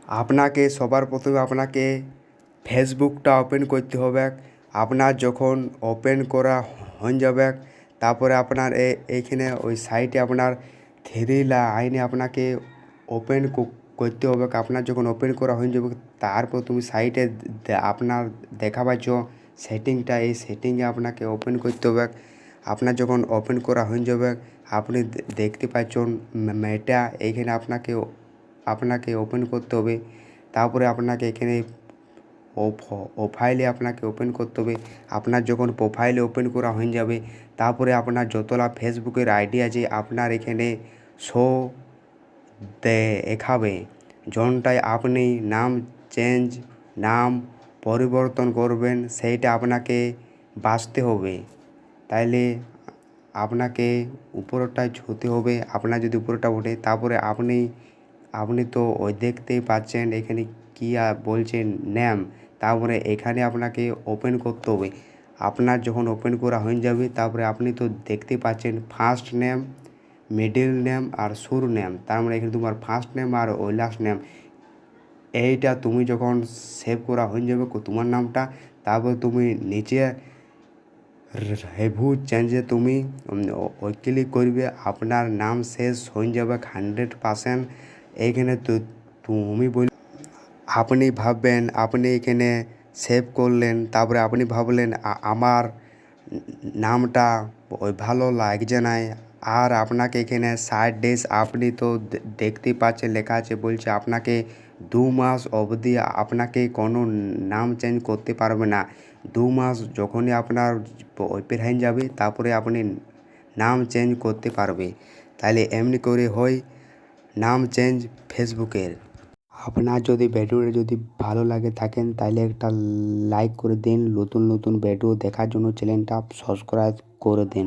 আপনাকে সবার প্রথমে আপনাকে ফেসবুকটা ওপেন করতে হবে। আপনার যখন ওপেন করা হয়ে যাবে তারপরে আপনার এইখানে ওই সাইটে আপনার থ্রি লাইনে আপনাকে ওপেন করতে হবে। আপনার যখন ওপেন করা হয়ে যাবে তারপর তুমি সাইটে আপনার দেখা পাচ্ছ সেটিংটা, এই সেটিংয়ে আপনাকে ওপেন করতে হবে। আপনার যখন ওপেন করা হয়ে যাবে আপনি দেখতে পাচ্ছেন মেটা, এইখানে আপনাকে ওপেন করতে হবে। তারপরে আপনাকে এখানে প্রোফাইলে আপনাকে ওপেন করতে হবে। আপনার যখন প্রোফাইলে ওপেন করা হয়ে যাবে তারপরে আপনার যতলা ফেসবুকের আইডি আছে আপনার এখানে শো দেখাবে। যনটায় আপনি নাম পরিবর্তন করবেন সেইটা আপনাকে বাছতে হবে। তাইলে আপনাকে উপরটায় ছুঁতে হবে। আপনার যদি উপরটা ওঠে তারপরে আপনি তো ওই দেখতেই পাচ্ছেন এখানে কী বলছেন নেম, তারপরে এখানে আপনাকে ওপেন করতে হবে। আপনার যখন ওপেন করা হয়ে যাবে তারপরে আপনি তো দেখতেই পাচ্ছেন ফার্স্ট নেম, মিডল নেম আর শুরু নেম। তার মানে এখানে তোমার ফার্স্ট নেম আর ওই লাস্ট নেম এইটা তুমি যখন সেভ করা হয়ে যাবে তোমার নামটা, তারপর তুমি নিচে রিভিউ চেঞ্জে তুমি ওই ক্লিক করবে। আপনার নাম শেষ হয়ে যাবে 100%। এইখানে তো তুমি আপনি ভাববেন আপনি এখানে সেভ করলেন, তারপরে আপনি ভাবলেন আমার নামটা ওই ভালো লাগছে না। আর আপনাকে এখানে 60 ডেজ আপনি তো দেখতেই পাচ্ছেন লেখা আছে, বলছে আপনাকে 2 মাস অবধি আপনাকে কোনো নাম চেঞ্জ করতে পারবে না। 2 মাস যখনই আপনার ওপেন হয়ে যাবে তারপরে আপনি নাম চেঞ্জ করতে পারবে। তাহলে এমনি করে হয় নাম চেঞ্জ ফেসবুকের। আপনার যদি ভিডিওটা যদি ভালো লাগে থাকেন তাহলে একটা লাইক করে দিন। নতুন নতুন ভিডিও দেখার জন্য চ্যানেলটা সাবস্ক্রাইব করে দিন।